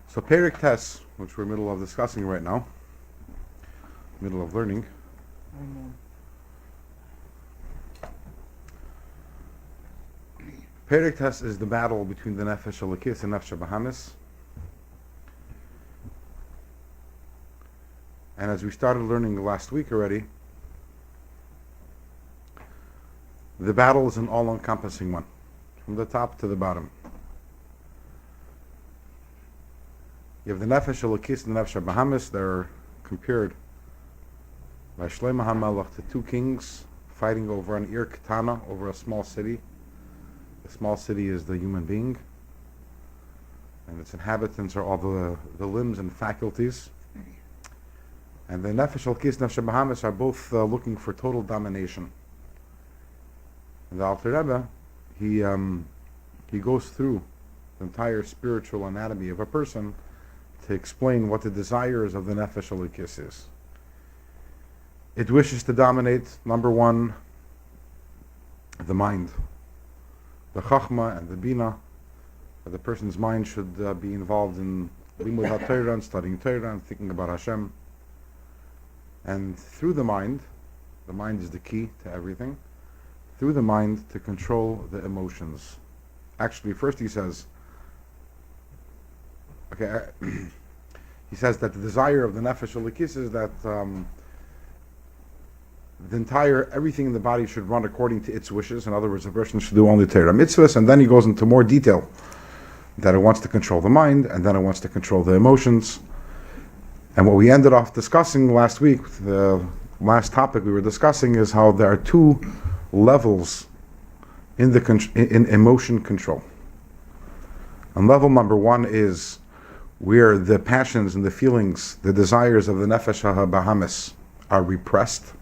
So Perek Tes, which we're in the middle of discussing right now, middle of learning. Perek Tes is the battle between the Nefesh Elokis and Nefesh Bahamis. And as we started learning last week already, the battle is an all-encompassing one, from the top to the bottom. You have the Nefesh Elokis and the Nefesh Bahamis. They're compared by Shlomo HaMelech to two kings fighting over an Ir Ketana, over a small city. The small city is the human being, and its inhabitants are all the limbs and faculties. And the Nefesh Elokis and Nefesh Bahamis are both looking for total domination. And the Alter Rebbe, he goes through the entire spiritual anatomy of a person to explain what the desires of the Nefesh Elokis is. It wishes to dominate, number one, the mind. The Chachma and the Bina, the person's mind should be involved in Limud HaTorah, and studying Torah, and thinking about Hashem. And through the mind is the key to everything, through the mind to control the emotions. Actually, first he says, he says that the desire of the Nefesh Elokis is that everything in the body should run according to its wishes. In other words, a person should do only Torah mitzvahs, and then he goes into more detail that it wants to control the mind, and then it wants to control the emotions. And what we ended off discussing last week, the last topic we were discussing, is how there are two levels in emotion control. And level number one is where the passions and the feelings, the desires of the Nefesh HaBahamis are repressed.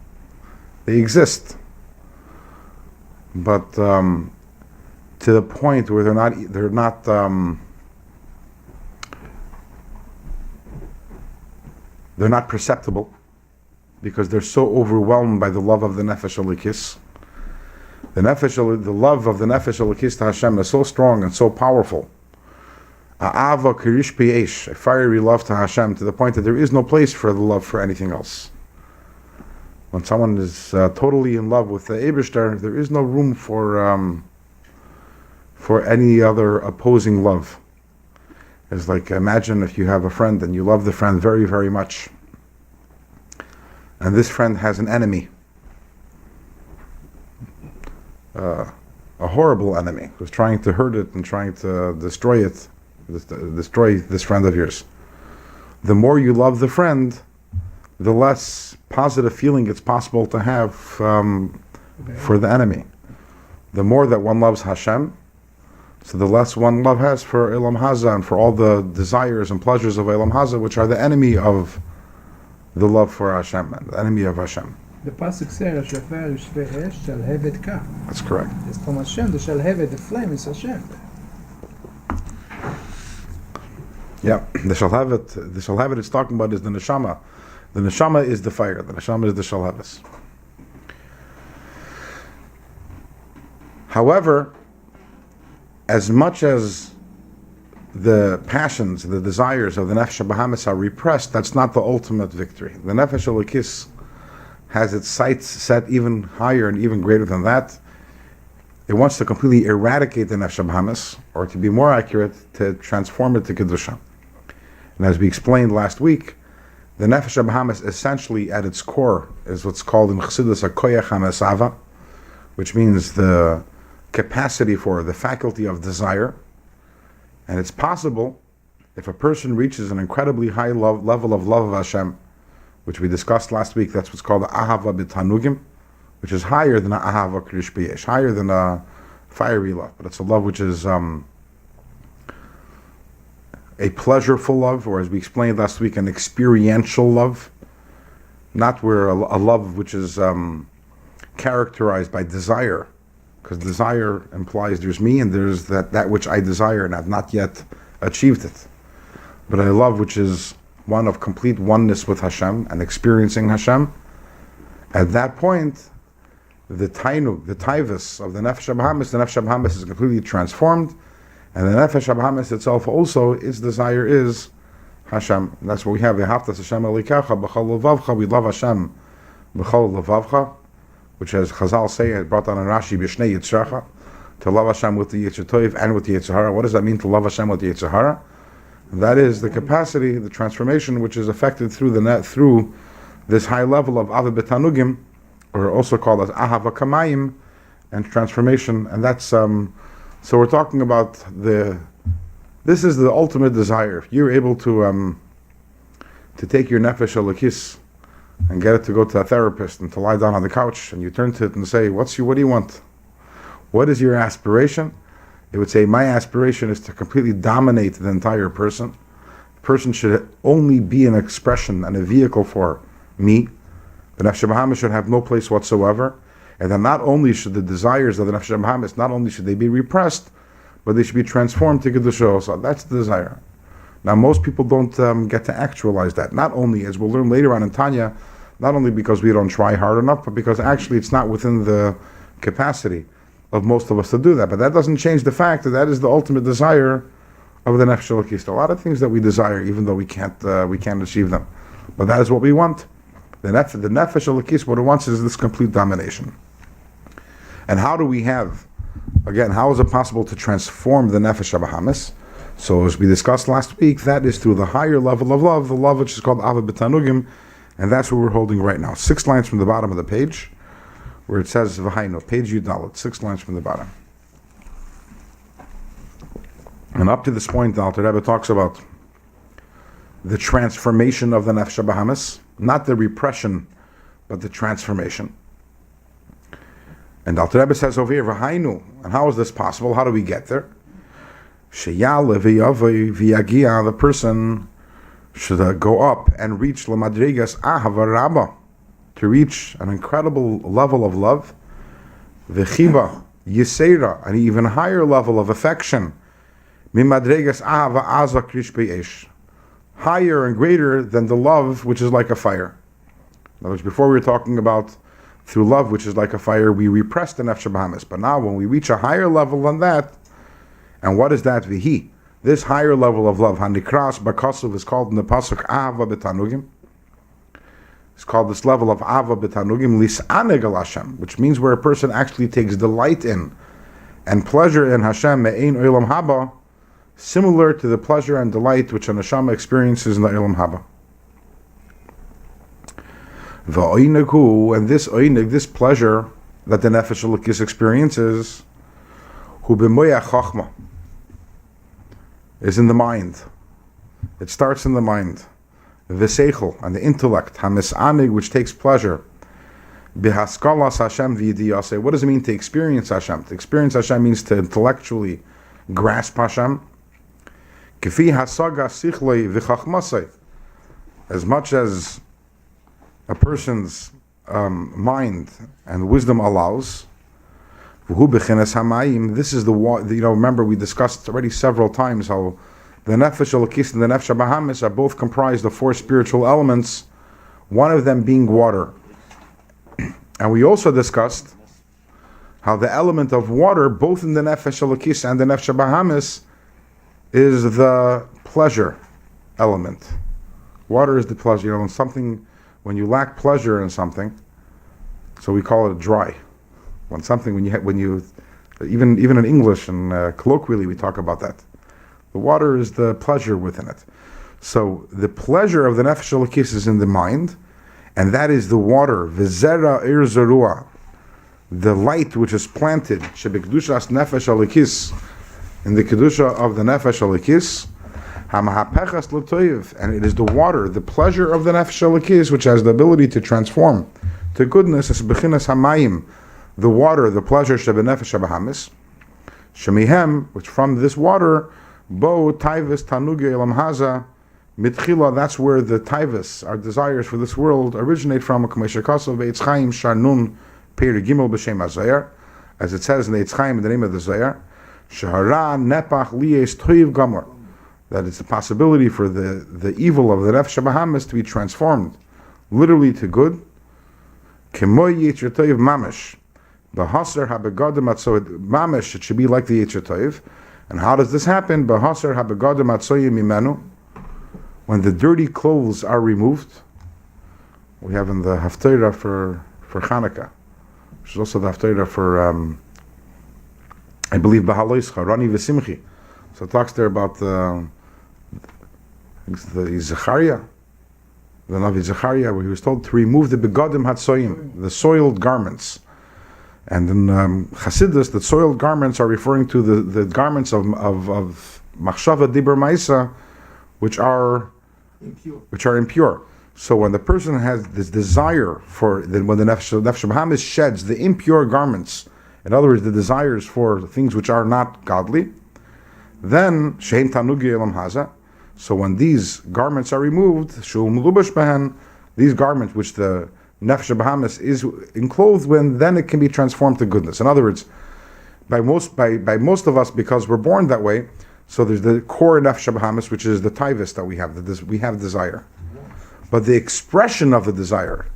They exist, but to the point where they're not perceptible, because they're so overwhelmed by the love of the Nefesh Elokis. The love of the Nefesh Elokis to Hashem is so strong and so powerful. A'ava kirish p'yesh, a fiery love to Hashem, to the point that there is no place for the love for anything else. When someone is totally in love with the Eibishter, there is no room for any other opposing love. It's like, imagine if you have a friend and you love the friend very, very much, and this friend has an enemy, a horrible enemy who's trying to hurt it and trying to destroy this friend of yours. The more you love the friend, the less positive feeling it's possible to have for the enemy. The more that one loves Hashem, so the less one love has for Elam Haza and for all the desires and pleasures of Elam Haza, which are the enemy of the love for Hashem, and the enemy of Hashem. The pasuk says, "Shalhevet ka." That's correct. It's from Hashem. The Shalhevet, the flame, is Hashem. Yeah, the Shalhevet it's talking about is the Neshama. The Neshama is the fire. The Neshama is the Shalheves. However, as much as the passions, the desires of the Nefesh Bahamis are repressed, that's not the ultimate victory. The Nefesh Elokis has its sights set even higher and even greater than that. It wants to completely eradicate the Nefesh Bahamis, or to be more accurate, to transform it to Kedusha. And as we explained last week, the Nefesh Bahamis essentially at its core is what's called in Chassidus a koyach hamesava, which means the capacity for the faculty of desire. And it's possible, if a person reaches an incredibly high level of love of Hashem, which we discussed last week, that's what's called the ahava b'tanugim, which is higher than a ahava krish b'yesh, higher than a fiery love, but it's a love which is a pleasureful love, or as we explained last week, an experiential love, not where a love which is characterized by desire, because desire implies there's me and there's that which I desire and I've not yet achieved it. But a love which is one of complete oneness with Hashem and experiencing Hashem. At that point, the tainug, the taivus of the Nefesh Bahamis is completely transformed, and the Nefesh Bahamis itself also, its desire is Hashem. And that's what we have. V'haftas Hashem Elikecha b'chol levavcha. We love Hashem b'chol levavcha, which, as Chazal say, it brought down in Rashi, b'shnei yitzracha, to love Hashem with the Yetzer Tov and with the Yetzer Hara. What does that mean, to love Hashem with the Yetzer Hara? And that is the capacity, the transformation, which is affected through through this high level of Ava B'tanugim, or also called as Ahava Kamayim, and transformation. And that's so we're talking about this is the ultimate desire. If you're able to take your nefesh alakis and get it to go to a therapist and to lie down on the couch, and you turn to it and say, what do you want? What is your aspiration? It would say, my aspiration is to completely dominate the entire person. The person should only be an expression and a vehicle for me. The Nefesh Bahamis should have no place whatsoever. And then not only should the desires of the Nefesh Bahamis, not only should they be repressed, but they should be transformed to Kedusha. So that's the desire. Now most people don't get to actualize that. Not only, as we'll learn later on in Tanya, not only because we don't try hard enough, but because actually it's not within the capacity of most of us to do that. But that doesn't change the fact that that is the ultimate desire of the Nefesh Elokis. A lot of things that we desire, even though we can't achieve them. But that is what we want. The Nefesh Elokis, what it wants is this complete domination. And how do we have, again, how is it possible to transform the Nefesh Bahamis? So as we discussed last week, that is through the higher level of love, the love which is called Ava B'tanugim, and that's what we're holding right now. 6 lines from the bottom of the page, where it says V'hainu, page Yudalit, 6 lines from the bottom. And up to this point, the Alter Rebbe talks about the transformation of the Nefesh Bahamis, not the repression, but the transformation. And the Alter Rebbe says over here, V'hainu, and how is this possible? How do we get there? Sheyale v'yavai v'yagia, the person should go up and reach L'madrigas Ahava Rabba, to reach an incredible level of love, v'chiba yisera, an even higher level of affection, mimadregas ahava aza krish be'esh, higher and greater than the love which is like a fire. In other words, before we were talking about through love which is like a fire, we repress the nefesh bahamis. But now when we reach a higher level than that, and what is that? V'hi, this higher level of love, hanikras bakasuv, is called in the pasuk ahava betanugim. It's called this level of Ava B'tanugim Lis'aneg al Hashem, which means where a person actually takes delight in and pleasure in Hashem Me'ein Olam Haba, similar to the pleasure and delight which a neshama experiences in the Olam Haba. V'oinegu, and this oineg, this pleasure that the Nefesh Elokis experiences, hu b'moyach chochma, is in the mind. It starts in the mind. V'seichel, and the intellect, hamisanig, which takes pleasure, b'haskalas Hashem v'yidiyaseh. What does it mean to experience Hashem? To experience Hashem means to intellectually grasp Hashem. K'fi hasaga sichlei v'chachmasei, as much as a person's mind and wisdom allows. V'hu b'chines hamayim. This is the remember we discussed already several times how the Nefesh Elokis and the Nefesh Bahamis are both comprised of 4 spiritual elements, one of them being water. And we also discussed how the element of water, both in the Nefesh Elokis and the Nefesh Bahamis, is the pleasure element. Water is the pleasure. When you lack pleasure in something, so we call it dry. Even in English and colloquially we talk about that. The water is the pleasure within it. So the pleasure of the Nefesh Elokis is in the mind, and that is the water, v'zera ir zerua, the light which is planted, shebekdushas Nefesh Elokis, in the kedusha of the Nefesh Elokis, hamahapechas l'toiv, and it is the water, the pleasure of the Nefesh Elokis, which has the ability to transform to goodness, as bechinas hamayim, the water, the pleasure shebenefesh habahamis, shemihem, which from this water, Bo Taivas Tanuge Elam Haza Mitchila, that's where the Taivas, our desires for this world, originate from. As it says in the Eitz Chaim, in the name of the Zayar, Shahara Nepach Lies Toiv Gamor, that it's a possibility for the evil of the Nefesh Bahamis to be transformed literally to good. Kemoy Yetzer Toiv Mamish, the Haser Habegadim Atzoid Mamish, it should be like the Yetzer Toiv. And how does this happen? B'hasar habegadim atzoyim mimenu, when the dirty clothes are removed, we have in the Haftarah for Chanukah, which is also the Haftarah for, I believe, Bahaloischa, Rani V'Simchi. So it talks there about the Zechariah, the Navi Zechariah, where he was told to remove the begodim hatsoyim, the soiled garments. And in Chassidus, the soiled garments are referring to the garments of Machshava Dibur Maisa, which are impure. So when the person has this desire when the Nefesh Bahamis sheds the impure garments, in other words, the desires for things which are not godly, then Shein Tanugi Elam Haza. So when these garments are removed, Shum Lubash Bahan, these garments which the Nefesh Bahamis is enclothed with, then it can be transformed to goodness. In other words, by most of us, because we're born that way, so there's the core Nefesh Bahamis, which is the taivus that we have, we have desire. But the expression of the desire,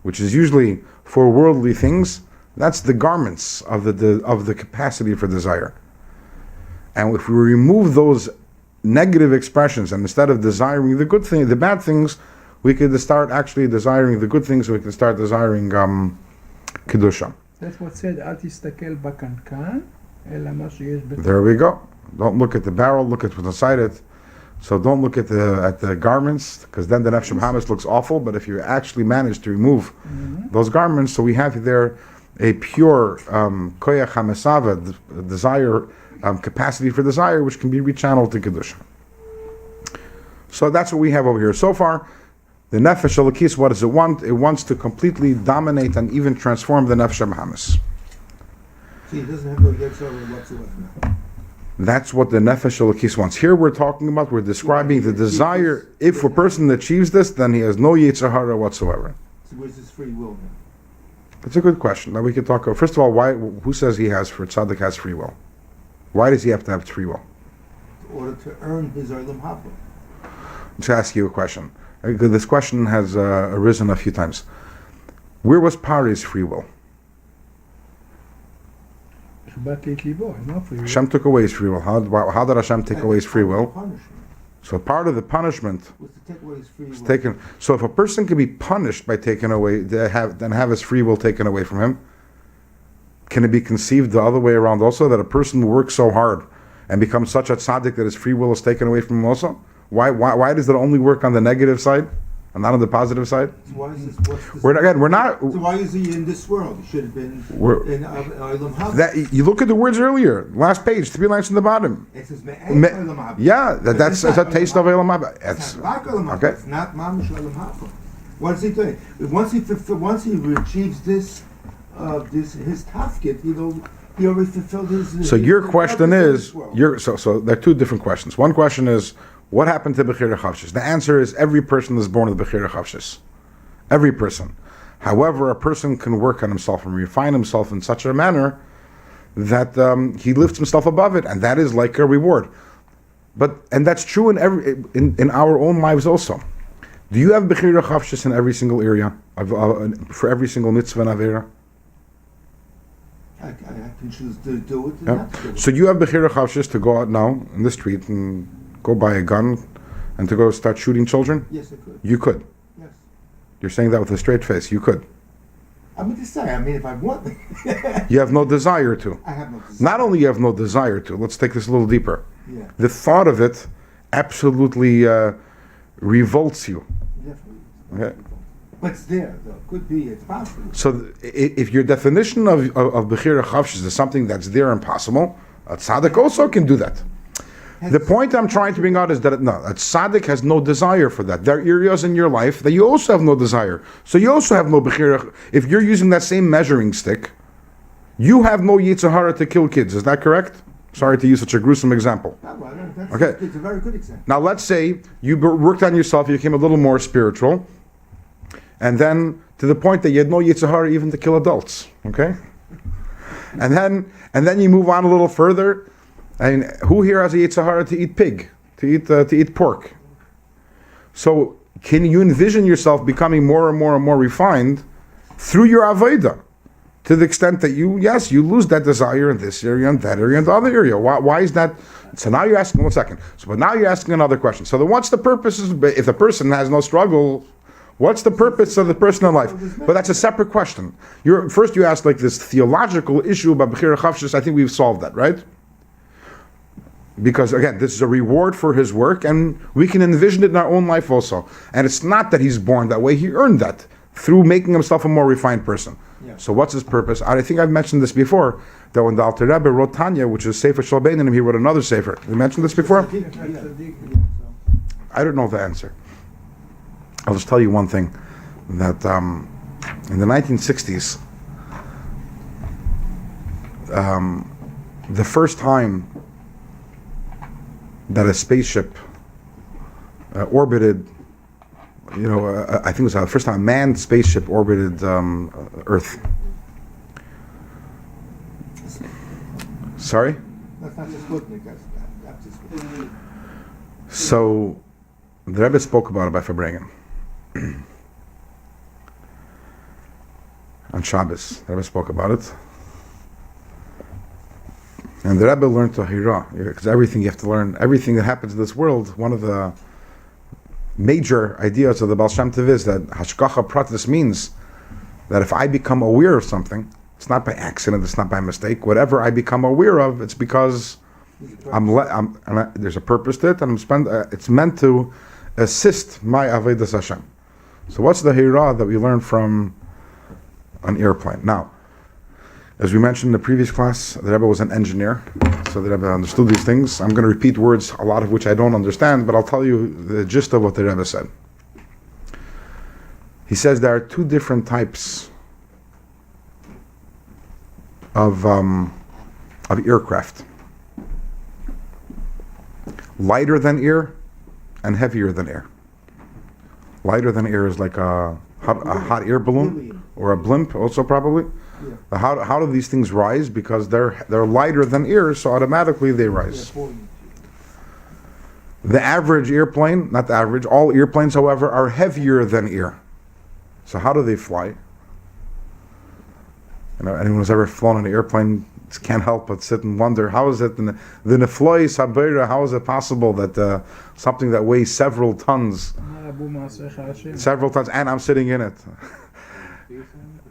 which is usually for worldly things, that's the garments of the capacity for desire. And if we remove those negative expressions, and instead of desiring the good thing, the bad things, we could start actually desiring the good things. We can start desiring kedusha. That's what said, "Al tistakel bakankan, ela ma sheyesh betach." There we go. Don't look at the barrel. Look at what's inside it. So don't look at the garments, because then the Nefesh Bahamis looks awful. But if you actually manage to remove those garments, so we have there a pure koyach hamesava, desire, capacity for desire, which can be rechanneled to kedusha. So that's what we have over here so far. The Nefesh Elokis, what does it want? It wants to completely dominate and even transform the Nefesh Bahamis. See, it doesn't have no Yetzirah whatsoever. That's what the Nefesh Elokis wants. Here we're describing the desire. If a person achieves this, then he has no Yetzer Hara whatsoever. So where's his free will then? It's a good question. Now we can talk about, first of all, who says tzaddik has free will? Why does he have to have free will? In order to earn his Olam Haba. Let's ask you a question. This question has arisen a few times. Where was Pari's free will? Hashem took away his free will. How did Hashem take away his free will? So part of the punishment was to take away his free will. taken. So if a person can be punished by taking away, then have his free will taken away from him, can it be conceived the other way around also, that a person works so hard and becomes such a tzaddik that his free will is taken away from him also? Why does it only work on the negative side and not on the positive side? So why is this, We're not. So why is he in this world? He should have been in Olam Haba. That you look at the words earlier, last page, 3 lines from the bottom. It says Me'en Olam Haba. Yeah, that's a taste of Olam Haba. It's not like Olam Haba. Okay. It's not Mamish Olam Haba. What is he doing? Once he achieves this, his tafkid, he already fulfilled his. So your question is, so there are two different questions. One question is, what happened to Bechira Chavshis? The answer is every person is born with Bechira Chavshis. Every person. However, a person can work on himself and refine himself in such a manner that he lifts himself above it, and that is like a reward. And that's true in our own lives also. Do you have Bechira Chavshis in every single area, for every single mitzvah and avera? I can choose to do it and not to do it. So you have Bechira Chavshis to go out now in the street and go buy a gun and to go start shooting children? Yes, I could. You could. Yes. You're saying that with a straight face. You could. I'm just saying, if I want. You have no desire to. I have no desire. Not only you have no desire to, let's take this a little deeper. Yeah. The thought of it absolutely revolts you. Definitely. Okay. But it's there, though. Could be, it's possible. So if your definition of Bechira Chavshis is something that's there and possible, a tzaddik also can do that. The point I'm trying to bring out is that a tzaddik has no desire for that. There are areas in your life that you also have no desire. So you also have no bechira. If you're using that same measuring stick, you have no Yetzer Hara to kill kids. Is that correct? Sorry to use such a gruesome example. Okay. It's a very good example. Now let's say you worked on yourself, you became a little more spiritual, and then to the point that you had no Yetzer Hara even to kill adults. Okay? And then you move on a little further. And who here has a Yetzer Hara to eat pig, to eat pork? So can you envision yourself becoming more and more and more refined through your avodah to the extent that you lose that desire in this area and that area and the other area. Why is that? So now you're asking, 1 second. But now you're asking another question. So then what's the purpose, if the person has no struggle, what's the purpose of the personal life? But that's a separate question. First you asked like this theological issue about Bechira Chavshis. I think we've solved that, right? Because again, this is a reward for his work, and we can envision it in our own life also. And it's not that he's born that way, he earned that through making himself a more refined person. Yeah. So what's his purpose? I think I've mentioned this before, that when the Alter Rebbe wrote Tanya, which is Sefer Shel Beinim, he wrote another Sefer. We mentioned this before? I don't know the answer. I'll just tell you one thing, that in the 1960s, the first time that a spaceship orbited, I think it was the first time a manned spaceship orbited Earth. Sorry? That's not just Sputnik, that's just Sputnik. So, the Rebbe spoke about it by Farbrengen. On Shabbos, the Rebbe spoke about it. And the Rebbe learned to Hira, because everything you have to learn, everything that happens in this world, one of the major ideas of the Baal Shem Tov is that Hashgacha Pratis means that if I become aware of something, it's not by accident, it's not by mistake, whatever I become aware of, it's because there's a purpose to it, and it's meant to assist my Avodas Hashem. So what's the Hira that we learn from an airplane? Now, as we mentioned in the previous class, the Rebbe was an engineer, so the Rebbe understood these things. I'm going to repeat words, a lot of which I don't understand, but I'll tell you the gist of what the Rebbe said. He says there are two different types of aircraft. Lighter than air and heavier than air. Lighter than air is like a hot air balloon or a blimp also probably. Yeah. How do these things rise? Because they're lighter than air, so automatically they rise. The average airplane, not the average, all airplanes, however, are heavier than air. So how do they fly? Anyone who's ever flown an airplane can't help but sit and wonder, how is it, the Nefloi Sabira, how is it possible that something that weighs several tons, and I'm sitting in it?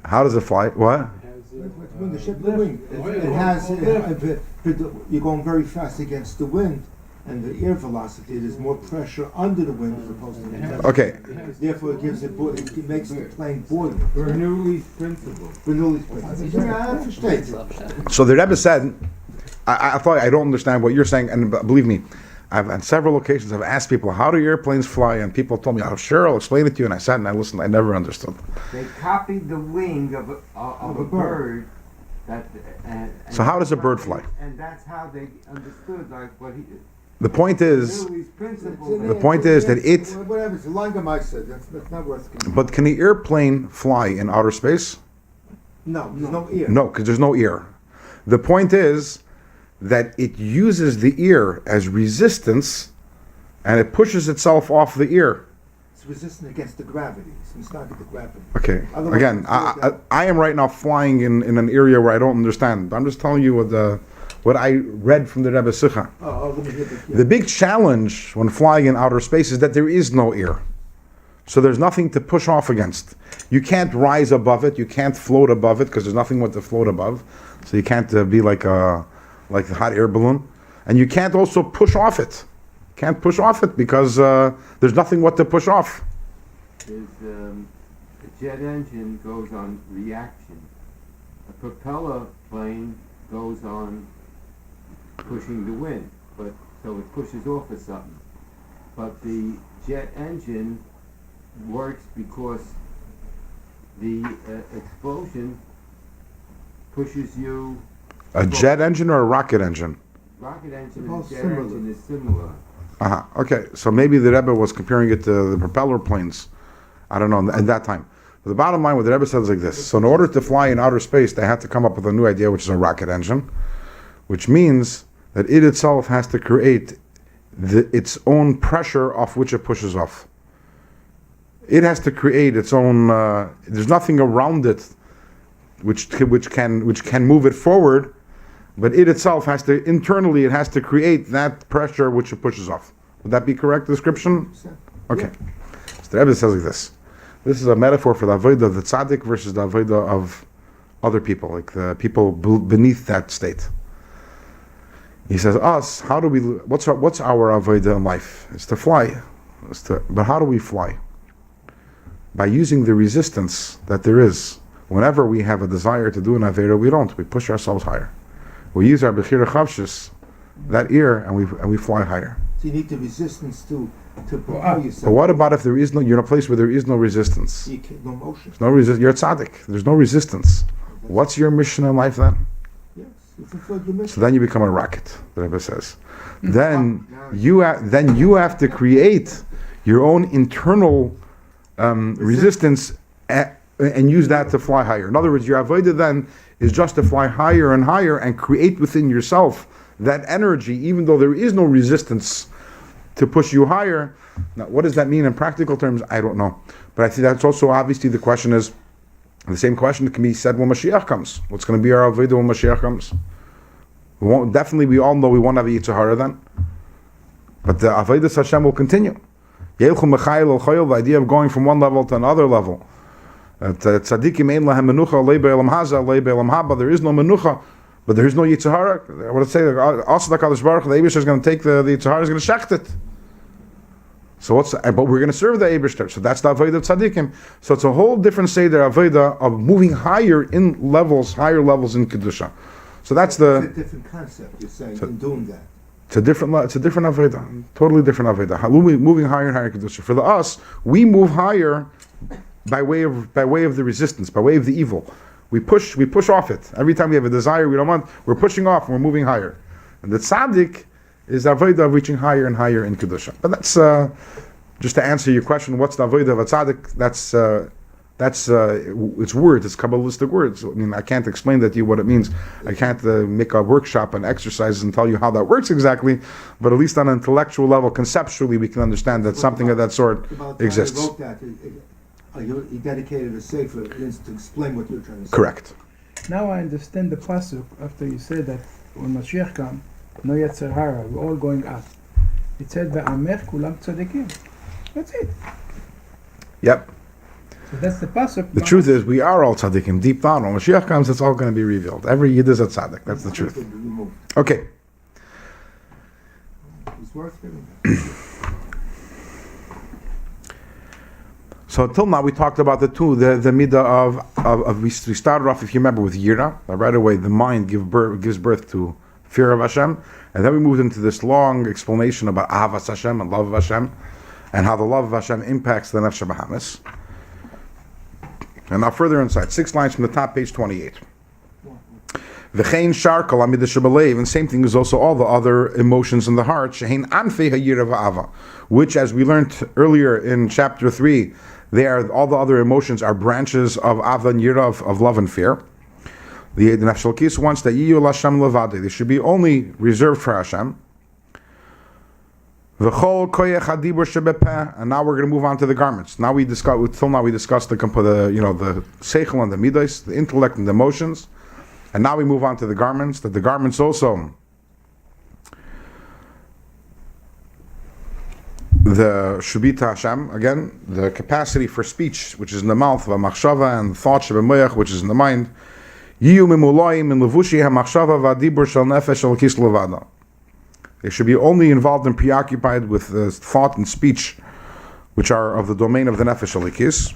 How does it fly? What? When the ship, the wing, it has, you're going very fast against the wind, and the air velocity, there's more pressure under the wind as opposed to the head. Okay. Therefore, it makes the plane buoyant. Bernoulli's principle. So the Rebbe said, I thought I don't understand what you're saying, and believe me, on several occasions I've asked people, how do airplanes fly? And people told me, oh sure, I'll explain it to you. And I sat and I listened, I never understood. They copied the wing of a bird. So how does a bird fly? And that's how they understood, like what he... The point is that it... Whatever, it's a Langamai said, that's not worth it. But can the airplane fly in outer space? No, there's no air. No, because there's no air. The point is that it uses the air as resistance, and it pushes itself off the air. It's resistant against the gravity. It's not against the gravity. Okay. Again, I am right now flying in an area where I don't understand. I'm just telling you what I read from the Rebbe Sikha. The big challenge when flying in outer space is that there is no air. So there's nothing to push off against. You can't rise above it, you can't float above it, because there's nothing what to float above. So you can't be like the hot air balloon. And you can't also push off it. Can't push off it because there's nothing what to push off. A jet engine goes on reaction. A propeller plane goes on pushing the wind, but so it pushes off of something. But the jet engine works because the explosion pushes you. A jet engine or a rocket engine? Rocket engine and jet engine is similar. Okay, so maybe the Rebbe was comparing it to the propeller planes. I don't know, at that time. But the bottom line, what the Rebbe says is like this. So in order to fly in outer space, they had to come up with a new idea, which is a rocket engine, which means that it itself has to create its own pressure off which it pushes off. It has to create its own, there's nothing around it which can move it forward, but it itself has to internally it has to create that pressure which it pushes off. Would that be correct description? Okay. So the Rebbe says like this. This is a metaphor for the avodah of the tzaddik versus the avodah of other people, like the people beneath that state. He says, us, how do we? What's our avodah in life? It's to fly. But how do we fly? By using the resistance that there is. Whenever we have a desire to do an avodah, we don't. We push ourselves higher. We use our bechira chavshus, that ear, and we fly higher. So you need the resistance to propel yourself. But what about if there is no? You're in a place where there is no resistance. No motion. There's no You're a tzaddik. There's no resistance. What's your mission in life then? Yes, you fulfilled your mission. So then you become a rocket. The Rebbe says. Then you have to create your own internal resistance and use that to fly higher. In other words, your avodah then is just to fly higher and higher and create within yourself that energy, even though there is no resistance to push you higher. Now, what does that mean in practical terms? I don't know. But I think that's also obviously the question is, the same question can be said when Mashiach comes. What's going to be our avodah when Mashiach comes? We all know we won't have a Yetzer Hara then. But the avodah Hashem will continue. The idea of going from one level to another level. Tzadikim ein lahem menucha lei be'elam haza lei be'elam haba. There is no menucha, but there is no Yetzer Hara. What did it say? Also, the Kadosh Baruch Hu, the Eibush is going to take the Yetzer Hara, is going to shecht it. So but we're going to serve the Eibush. So that's the avodah of tzadikim. So it's a whole different seder avodah of moving higher in levels, higher levels in kedusha. So that's It's a different concept. You're saying in doing that. It's a different avodah, totally different avodah. Moving higher and higher kedusha. For us, we move higher by way of the resistance, by way of the evil. We push off it. Every time we have a desire we don't want, we're pushing off and we're moving higher. And the tzaddik is the avodah of reaching higher and higher in kedusha. But that's just to answer your question. What's the avodah of a tzaddik? That's it's words. It's kabbalistic words. I mean, I can't explain that to you what it means. I can't make a workshop and exercises and tell you how that works exactly. But at least on an intellectual level, conceptually, we can understand that something of that sort exists. Wrote that. He dedicated a sefer to explain what you're trying to say. Correct. Now I understand the pasuk after you said that when Mashiach comes, no Yetzer Hara, we're all going up. It said, "Ve'amech kulam tzadikim." That's it. Yep. So that's the pasuk. The truth is, we are all tzaddikim deep down. When Mashiach comes, it's all going to be revealed. Every yid is a tzaddik. That's the truth. Okay. It's worth giving. So until now, we talked about the midah of we started off, if you remember, with yira. Right away, the mind gives birth to fear of Hashem, and then we moved into this long explanation about ahavas Hashem and love of Hashem, and how the love of Hashem impacts the nefesh habahamis. And now further insight, 6 lines from the top, page 28. V'chein shar kol hamidah shebalev, and same thing is also all the other emotions in the heart, shehein anfei hayira v'ava, which, as we learned earlier in chapter 3, all the other emotions are branches of ava and yira, of love and fear. The Naftali Silberberg wants that yiyu l'Hashem levade, they should be only reserved for Hashem. V'chol koyach hadibur shebepeh, and now we're going to move on to the garments. Till now we discussed the seichel and the midos, the intellect and the emotions, and now we move on to the garments. That the garments also, the shubita Hashem, again, the capacity for speech, which is in the mouth, v'machshava, and thought shebemoyach, which is in the mind. Yiyu mimuloyim in levushi hamachshava v'adibur shel nefesh shel kis levada. They should be only involved and preoccupied with the thought and speech, which are of the domain of the nefesh alikis.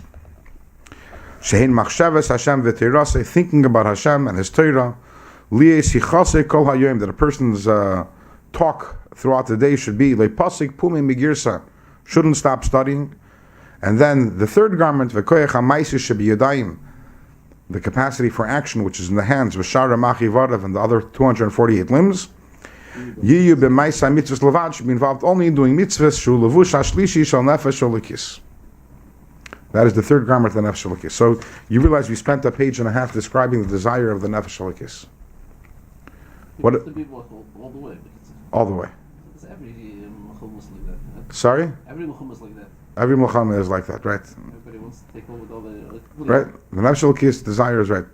Shehin machshavas Hashem v'teirase, thinking about Hashem and His Torah. Li'es hichase kol hayom, that a person's talk throughout the day should be le'pasik pumi migirsa, shouldn't stop studying. And then the third garment, v'koyach ha'maisi shebiyadayim, the capacity for action, which is in the hands, v'shara machi varav, and the other 248 limbs. Yiyu b'maisa mitzvahs levad, should be involved only in doing mitzvahs, shu levush hashlishi shal nefesh olikis. That is the third garment of the nefesh olikis. So you realize we spent a page and a half describing the desire of the nefesh olikis. What? To be all the way. All the way. It's every Muhammad is like that. Right? Sorry? Every Muhammad is like that. Every Muhammad is like that, right? Everybody wants to take over with all the. Right? The nefesh olikis desire is right.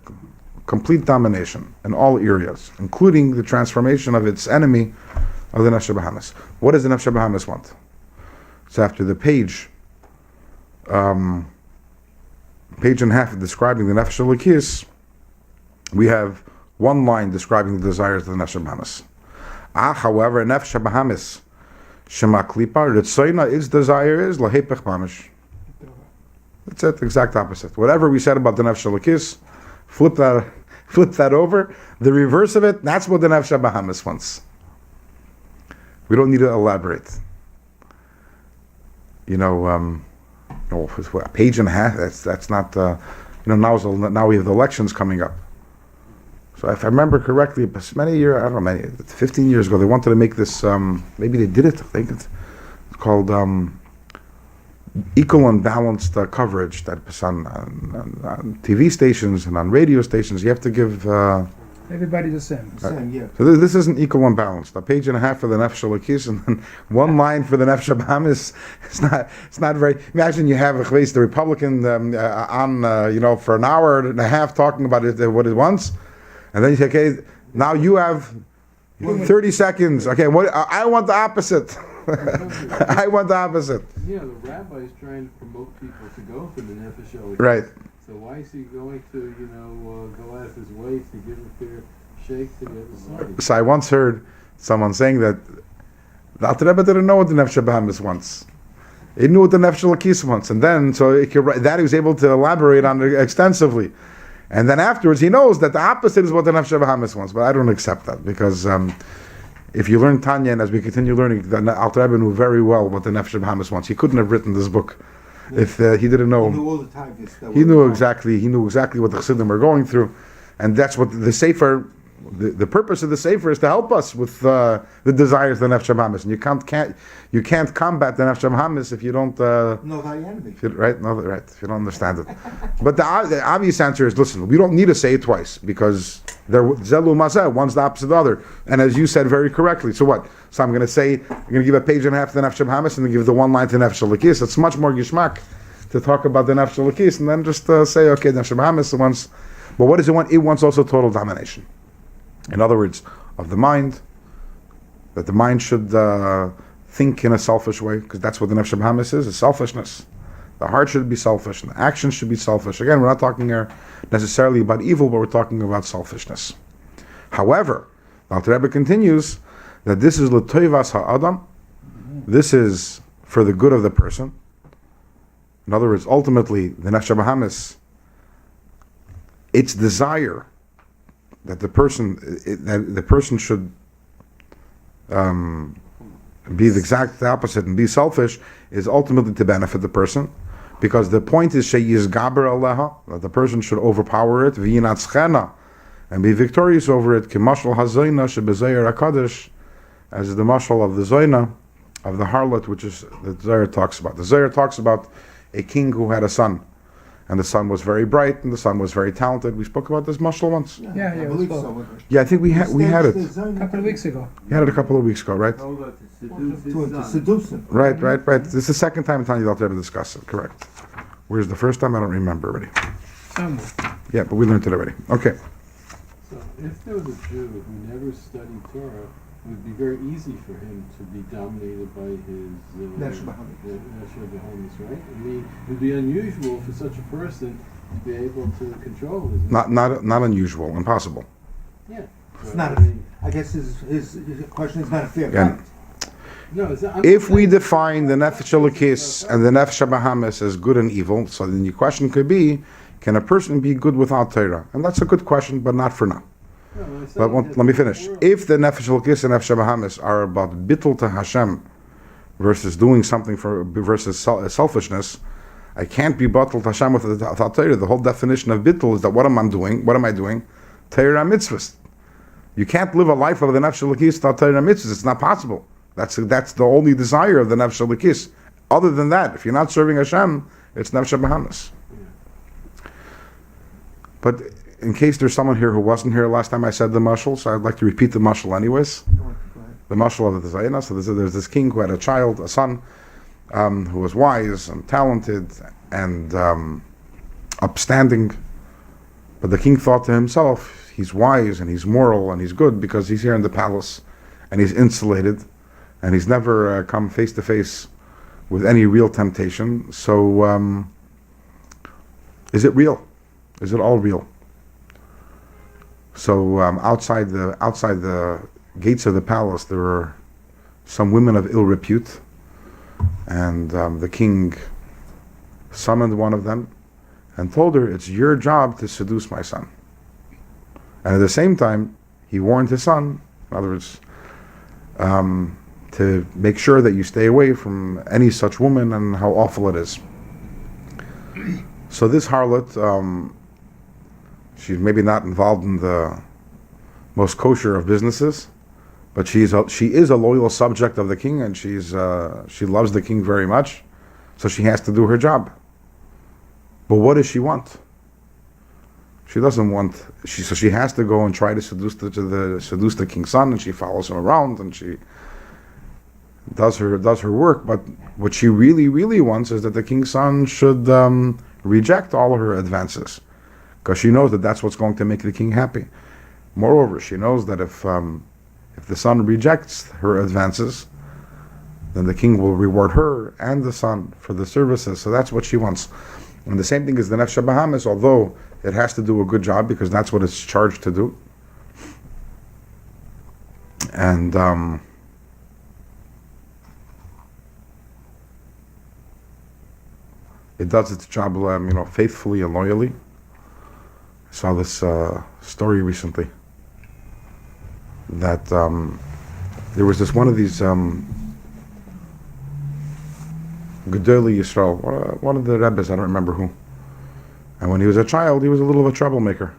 complete domination in all areas, including the transformation of its enemy, of the Nefesh Bahamis. What does the Nefesh Bahamis want? So after the page and a half describing the Nefesh Elokis, we have one line describing the desires of the Nefesh Bahamis. However, Nefesh Bahamis Shema Klipa, Ritzoina, its desire is Lahepech Mamish. That's it, exact opposite. Whatever we said about the Nefesh Elokis, flip that over. The reverse of it, that's what the Nefesh Bahamis wants. We don't need to elaborate. A page and a half. That's not. Now we have the elections coming up. So if I remember correctly, many years, I don't know, 15 years ago, they wanted to make this. Maybe they did it. I think it's called equal and balanced coverage. That's on TV stations and on radio stations. You have to give. Everybody the same. Same, yeah. So this isn't equal and balanced. A page and a half for the Nefesh Elokis and then one line for the Nefesh Bahamis. It's not very. Imagine you have the Republican on for an hour and a half talking about what it wants, and then you say, okay, now you have 30 seconds. Okay, what I want the opposite. I want the opposite. Yeah, the rabbi is trying to promote people to go for the Nefesh Elokis. Right. So why is he going to, go out of his way to give a fair shake to the other side? So I once heard someone saying that the Alter Rebbe didn't know what the Nefesh Bahamis wants. He knew what the Nefesh Elokis wants, and then that he was able to elaborate on it extensively. And then afterwards, he knows that the opposite is what the Nefesh Bahamis wants. But I don't accept that because if you learn Tanya, and as we continue learning, the Alter Rebbe knew very well what the Nefesh Bahamis wants. He couldn't have written this book if he didn't know. He knew all the targets. He knew exactly what the Chassidim are going through, and that's what the Sefer. The purpose of the Sefer is to help us with the desires of the Nefesh Bahamis, and you can't combat the Nefesh Bahamis if you don't know thy enemy. If you don't understand it. But the obvious answer is: listen, we don't need to say it twice because Zelu Mazeh, one's the opposite of the other, and as you said very correctly. So what? So I'm going to give a page and a half to the Nefesh Bahamis, and then give the one line to Nefesh Elokis. It's much more gishmak to talk about the Nefesh Elokis, and then just say, okay, Nefesh Bahamis wants. But what does it want? It wants also total domination. In other words, of the mind, that the mind should think in a selfish way, because that's what the Nefesh Bahamis is selfishness. The heart should be selfish, and the action should be selfish. Again, we're not talking here necessarily about evil, but we're talking about selfishness. However, the Alter Rebbe continues that this is l'toivas ha'adam, this is for the good of the person. In other words, ultimately, the Nefesh Bahamis, its desire that the person should be the exact opposite and be selfish is ultimately to benefit the person, because the point is sheyizgaber aleha, that the person should overpower it, v'yinatzchena, and be victorious over it, k'mashal hazoyna shebezoyer hakadosh, as the mashal of the zoyna, of the harlot, which is the Zohar talks about. The Zohar talks about a king who had a son, and the son was very bright, and the son was very talented. We spoke about this mashal once. Yeah, I we believe spoke. so. Yeah, I think we had it. A couple of weeks ago. We had it a couple of weeks ago, right? Told her to seduce his To son. seduce him. Right. This is the second time Tanya Alter Rebbe discussed it. Correct. Whereas the first time I don't remember already. Somewhere. Yeah, but we learned it already. Okay. So if there was a Jew who never studied Torah, it would be very easy for him to be dominated by his Nefesh Bahamis. Nefesh Bahamis, right? I mean, it would be unusual for such a person to be able to control his. Not unusual. Impossible. Yeah. It's So, not. I mean, I guess his question is not a fair Again, fight. no, If we define the Nefesh Elokis and the Nefesh Bahamis as good and evil, so then the question could be, can a person be good without Torah? And that's a good question, but not for now. But let me finish. If the Nefesh Elokis and Nefesh Bahamis are about bittul to Hashem versus doing something versus selfishness, I can't be bittul to Hashem without Torah. The whole definition of bittul is that what am I doing? Torah mitzvahs. You can't live a life of the Nefesh Elokis without Torah mitzvahs. It's not possible. That's the only desire of the Nefesh Elokis. Other than that, if you're not serving Hashem, it's Nefesh Bahamis. But in case there's someone here who wasn't here last time I said the mashal, so I'd like to repeat the mashal anyways. The mashal of the Zayna. So there's this king who had a son, who was wise and talented and upstanding, But the king thought to himself, he's wise and he's moral and he's good because he's here in the palace and he's insulated and he's never come face to face with any real temptation. So is it real? Is it all real? So outside the gates of the palace, there were some women of ill repute, and the king summoned one of them and told her, "It's your job to seduce my son." And at the same time, he warned his son, in other words, to make sure that you stay away from any such woman and how awful it is. So this harlot, she's maybe not involved in the most kosher of businesses, but she is a loyal subject of the king, and she loves the king very much, so she has to do her job. But what does she want? She doesn't want. So she has to go and try to seduce the king's son, and she follows him around, and she does her work. But what she really, really wants is that the king's son should reject all of her advances, because she knows that that's what's going to make the king happy. Moreover, she knows that if the son rejects her advances, then the king will reward her and the son for the services. So that's what she wants. And the same thing is the Nefesh Bahamis, although it has to do a good job because that's what it's charged to do. And it does its job, faithfully and loyally. I saw this story recently that there was this one of these Gedolei Yisrael, one of the Rebbes, I don't remember who. And when he was a child, he was a little of a troublemaker.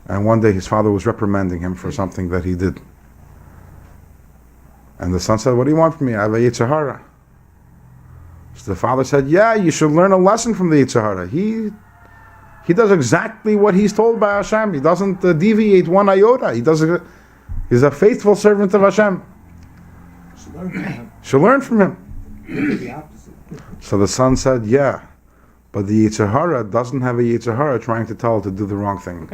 And one day his father was reprimanding him for something that he did. And the son said, "What do you want from me? I have a Yetzer Hara." So the father said, "Yeah, you should learn a lesson from the Yetzer Hara. He does exactly what he's told by Hashem. He doesn't deviate one iota. He's a faithful servant of Hashem. Should learn from him." The opposite. So the son said, "Yeah, but the Yetzer Hara doesn't have a Yetzer Hara trying to tell it to do the wrong thing."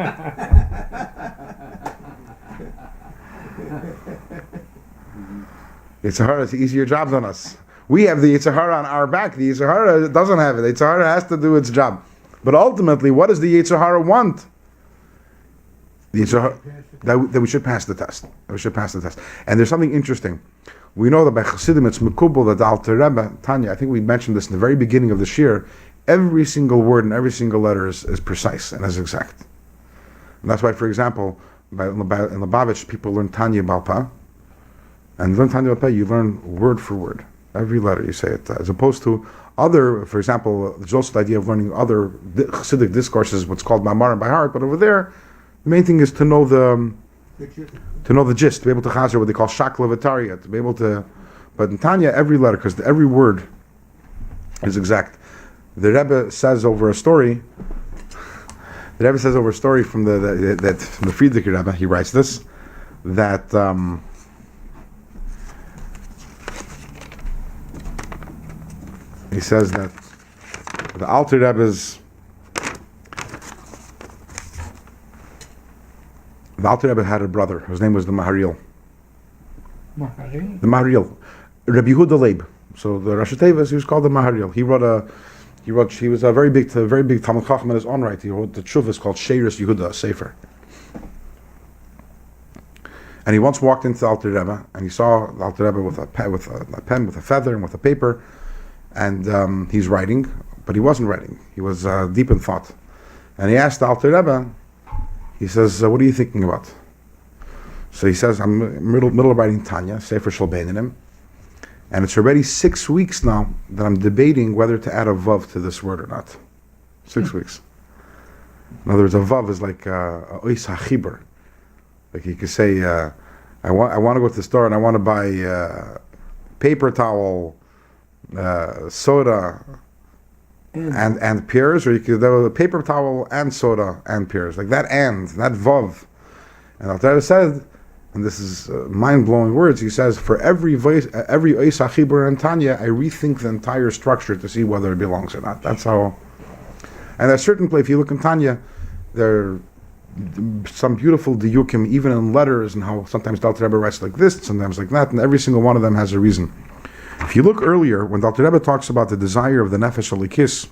Yetzer Hara is easier job than us. We have the Yetzer Hara on our back. The Yetzer Hara doesn't have it. The Yetzer Hara has to do its job. But ultimately, what does the Yetzer Hara want? The Yetzer Hara, that we should pass the test. That we should pass the test. And there's something interesting. We know that by Chassidim it's mekubal that the Alter Rebbe, Tanya, I think we mentioned this in the very beginning of the shir, every single word and every single letter is precise and is exact. And that's why, for example, in Lubavitch, people learn Tanya Balpa, and learn Tanya Balpa, you learn word for word. Every letter you say it, as opposed to other, for example, there's also the idea of learning other Chassidic discourses, what's called Mamarim by heart, but over there, the main thing is to know the gist, to be able to chazer what they call shakla v'tarya, to be able to, but in Tanya, every letter, because every word is exact. The Rebbe says over a story, from the Friedrich Rebbe, he writes this, that he says that the Alter Rebbe's The Alter Rebbe had a brother. His name was the Maharil. Maharil? The Maharil, Rabbi Yehuda Leib. So the Rosh Tevas, he was called the Maharil. He was a very big Talmud Chacham in his own right. He wrote the Tshuvas called Sheiris Yehuda, a Sefer. And he once walked into the Alter Rebbe, and he saw the Alter Rebbe with a pen, with a feather, and with a paper, and he's writing, but he wasn't writing. He was deep in thought. And he asked the Alter Rebbe, he says, "What are you thinking about?" So he says, "I'm middle of writing Tanya, Sefer Shel Beinanim, and it's already 6 weeks now that I'm debating whether to add a vav to this word or not. 6 weeks. In other words, a vav is like a ois hachibur. Like you could say, I want to go to the store and I want to buy paper towel, soda, and pears, or you could do paper towel and soda and pears, like that vav." And Alter Rebbe said, and this is mind-blowing words, he says, for every ois hachibur and Tanya, I rethink the entire structure to see whether it belongs or not. That's how And at a certain place, if you look in Tanya, there are some beautiful diyukim, even in letters, and how sometimes Dal Rebbe writes like this, sometimes like that, and every single one of them has a reason. If you look earlier, when Dal Rebbe talks about the desire of the Nefesh Alikis,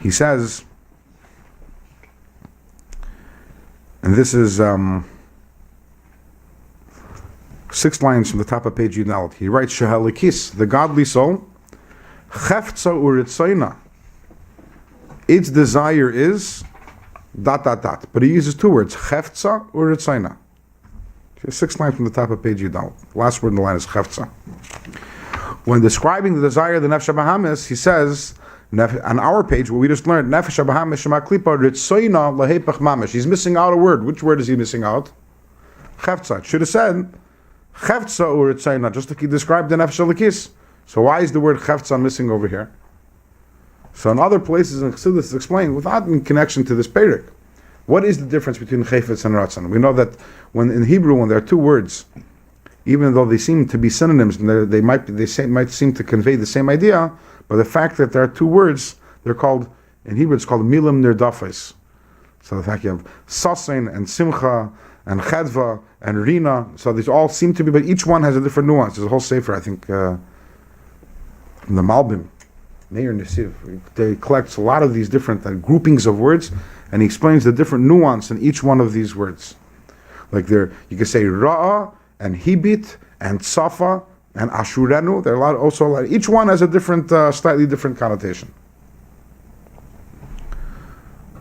he says, and this is 6 lines from the top of page Yudal. He writes, Shehalikis, the godly soul, Cheftza Uritzaina, its desire is ... But he uses 2 words, Cheftza Uritzaina. 6 lines from the top of page Yudal. Last word in the line is Cheftza. When describing the desire of the Nefesh HaBahamis, he says, on our page, what we just learned, Nefesh HaBahamis Shema Klipa Ritzoina Lahepach Mamish. He's missing out a word. Which word is he missing out? Cheftza. It should have said Cheftza Uritzaina, just like he described the Nefesh Alikis. So why is the word Cheftza missing over here? So in other places in Chassidus it's explained without in connection to this Perek. What is the difference between Chayfetz and Ratzon? We know that when in Hebrew, when there are 2 words, even though they seem to be synonyms, and they might seem to convey the same idea, but the fact that there are 2 words, they're called, in Hebrew it's called Milim Nirdafes. So the fact you have Sasein and Simcha and Chedva and Rina, so these all seem to be, but each one has a different nuance. There's a whole sefer, I think, from the Malbim, Meir Nesiv. They collects a lot of these different groupings of words, and he explains the different nuance in each one of these words. Like there, you can say Ra'ah and Hibit and Safa and Ashurenu. There are also a lot. Each one has a different, slightly different connotation.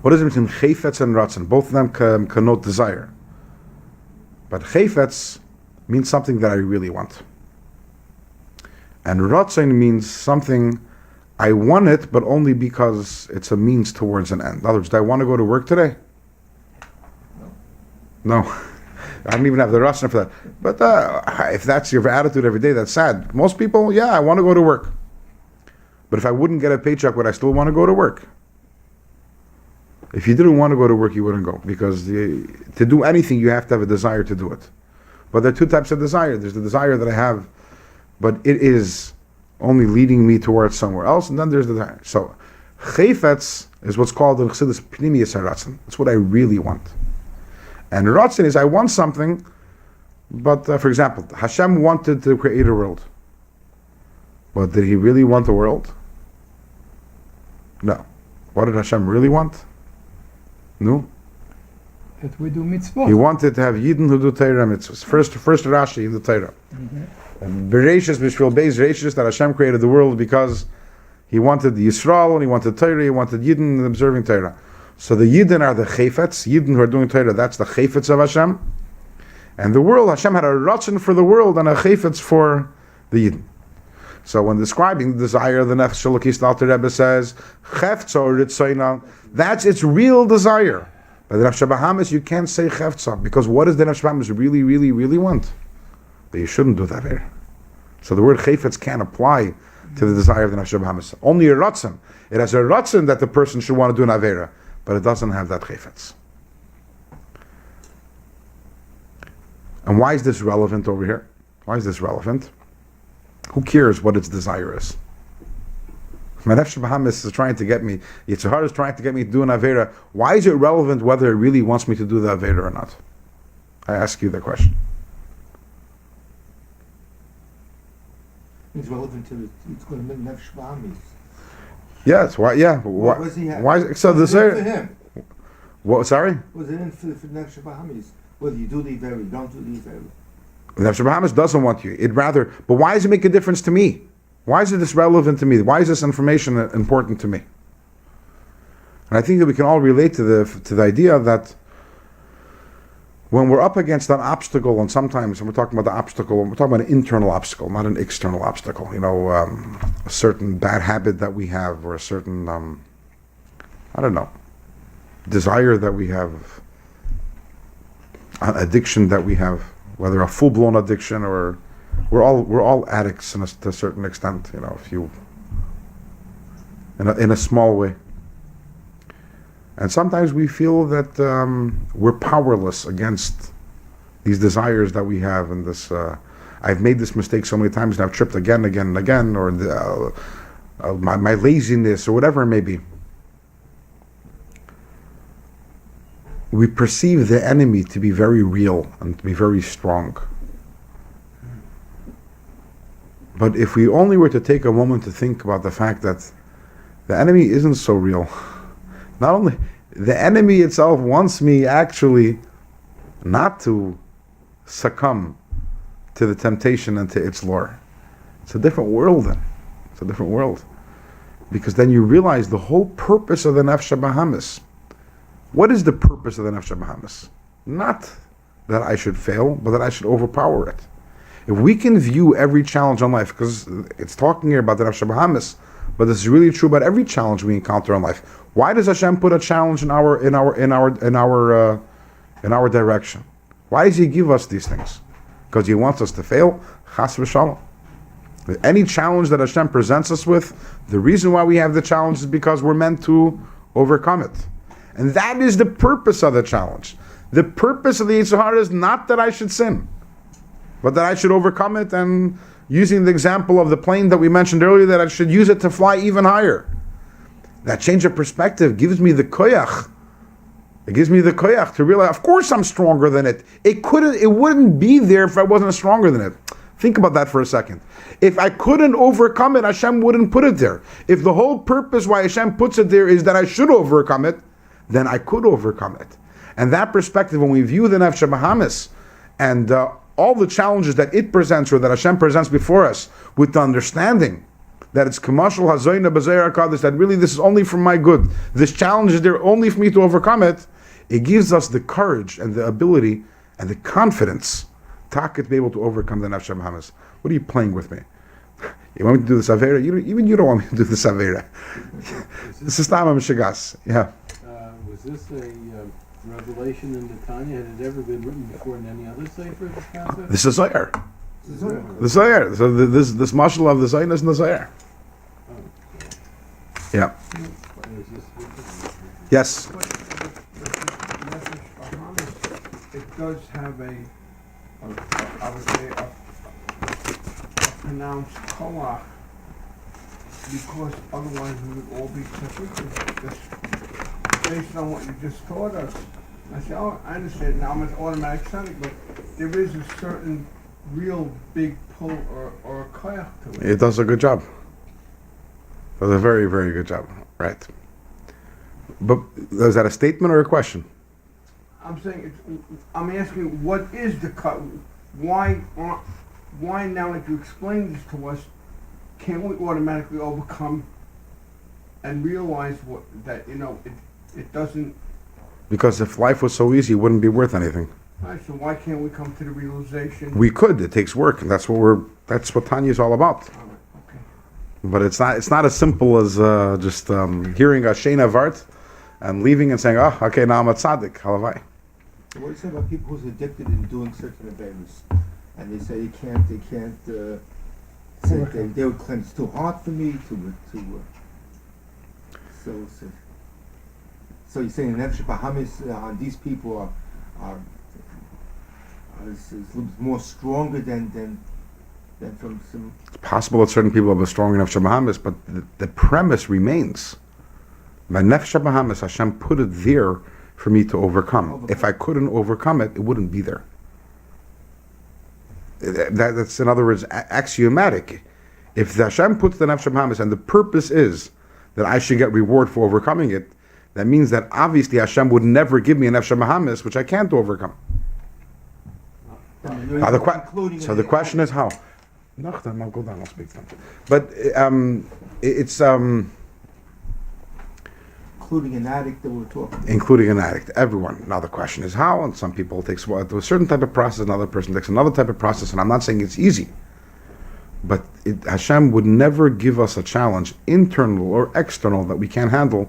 What is it between Chayfetz and Ratzon? Both of them connote desire. But Chayfetz means something that I really want. And Ratzon means something I want it, but only because it's a means towards an end. In other words, do I want to go to work today? No. I don't even have the Ratzon for that. But if that's your attitude every day, that's sad. Most people, yeah, I want to go to work. But if I wouldn't get a paycheck, would I still want to go to work? If you didn't want to go to work, you wouldn't go. Because to do anything, you have to have a desire to do it. But there are 2 types of desire. There's the desire that I have, but it is only leading me towards somewhere else, and then there's the desire. So, Chayfetz is what's called in Chassidus Pnimiyus HaRatzon. That's what I really want. And Ratzon is I want something, but for example, Hashem wanted to create a world. But did he really want the world? No. What did Hashem really want? No. That we do mitzvot. He wanted to have Yidden who do Torah mitzvahs. First Rashi in the Torah. And Bereshis Bishvil Beis Bereshis, that Hashem created the world because He wanted the Yisrael, and He wanted Torah, He wanted Yidden observing Torah. So the Yidden are the Chayfetz, Yidden who are doing Torah, that's the Chayfetz of Hashem. And the world, Hashem had a Ratzon for the world and a Chayfetz for the Yidden. So when describing the desire of the Nefesh Elokis, the Alter Rebbe says, Cheftza Ritzoina, that's its real desire. By the Nefesh Bahamis, you can't say Cheftza, because what does the Nefesh Bahamis really, really, really want? That you shouldn't do that here. So the word Chayfetz can't apply to the desire of the Nefesh Bahamis. Only a Ratzon. It has a Ratzon that the person should want to do an Avera, but it doesn't have that Chayfetz. And why is this relevant over here? Why is this relevant? Who cares what its desire is? My Nefesh Bahamis is trying to get me, Yitzhar is trying to get me to do an Avera. Why is it relevant whether it really wants me to do the Avera or not? I ask you the question. It's relevant to it's going to be Nefesh Bahamis. Yes, why? Yeah, What was he having? why? So Was the it in for him? What? Sorry, Was it in for Nefesh Bahamis? Whether you do the Avera, you don't do the Avera. Nefesh Bahamis doesn't want you. It rather, but why does it make a difference to me? Why is this relevant to me? Why is this information important to me? And I think that we can all relate to the idea that when we're up against an obstacle, and sometimes when we're talking about the obstacle, we're talking about an internal obstacle, not an external obstacle. You know, a certain bad habit that we have, or a certain, I don't know, desire that we have, an addiction that we have, whether a full-blown addiction or we're all addicts to a certain extent. You know, if you in a small way. And sometimes we feel that we're powerless against these desires that we have, and this. I've made this mistake so many times, and I've tripped again and again and again, or my laziness, or whatever it may be. we perceive the enemy to be very real and to be very strong. But if we only were to take a moment to think about the fact that the enemy isn't so real, not only the enemy itself wants me actually not to succumb to the temptation and to its lure. It's a different world then. It's a different world. Because then you realize the whole purpose of the Nefesh Bahamis. What is the purpose of the Nefesh Bahamis? Not that I should fail, but that I should overpower it. If we can view every challenge in life, because it's talking here about the Nefesh Bahamis, but this is really true about every challenge we encounter in life. Why does Hashem put a challenge in our direction? Why does He give us these things? Because He wants us to fail. Chas v'shalom. Any challenge that Hashem presents us with, the reason why we have the challenge is because we're meant to overcome it. And that is the purpose of the challenge. The purpose of the Yetzer Hara is not that I should sin, but that I should overcome it, and using the example of the plane that we mentioned earlier, that I should use it to fly even higher. That change of perspective gives me the koyach. It gives me the koyach to realize, of course I'm stronger than it. It wouldn't be there if I wasn't stronger than it. Think about that for a second. If I couldn't overcome it, Hashem wouldn't put it there. If the whole purpose why Hashem puts it there is that I should overcome it, then I could overcome it. And that perspective, when we view the Nefesh Bahamis and all the challenges that it presents, or that Hashem presents before us, with the understanding that it's commercial hazoyna b'zayir hakadosh, that really this is only for my good. This challenge is there only for me to overcome it. It gives us the courage and the ability and the confidence to be able to overcome the Nefesh Bahamis. What are you playing with me? You want me to do the Savera? Even you don't want me to do the Savera. This is Tama Mishagas. Yeah. Was this a revelation in the Tanya? Had it ever been written before in any other sefer? This concept? This is Zohar. The Zohar. So this mashal of the Zohar is in the Zohar. Yeah. Yes. But Nefesh Bahamis, it does have I would say, a pronounced koach, because otherwise we would all be tzaddikim. Just based on what you just taught us. I say, oh, I understand now. I'm an automatic tzaddik, but there is a certain real big pull or a koach to it. It does a good job. It does a very, very good job. Right. But is that a statement or a question? I'm saying, I'm asking, what is the cut? Why now that you explained this to us, can't we automatically overcome and realize it doesn't? Because if life was so easy, it wouldn't be worth anything. Right, so why can't we come to the realization? We could. It takes work, and that's what Tanya is all about. All right, okay. But it's not as simple as just hearing a Shena Vart and leaving and saying, oh, okay, now I'm a tzaddik. Halavai. What do you say about people who's addicted in doing certain events, and they say they can't, say they would claim it's too hard for me so you're saying Nefesh Bahamis on these people are is more stronger than from some. It's possible that certain people are strong enough Bahamis, but the premise remains. My Nefesh Bahamis, Hashem put it there for me to overcome. If I couldn't overcome it, it wouldn't be there. That's, in other words, axiomatic. If the Hashem puts the Nefesh Bahamis and the purpose is that I should get reward for overcoming it, that means that obviously Hashem would never give me a Nefesh Bahamis which I can't overcome. Now the question is how. I'll go down, I'll speak to them. But it's including an addict that we're talking about. Including an addict, everyone. Now the question is how, and some people take a certain type of process, another person takes another type of process, and I'm not saying it's easy. But Hashem would never give us a challenge, internal or external, that we can't handle,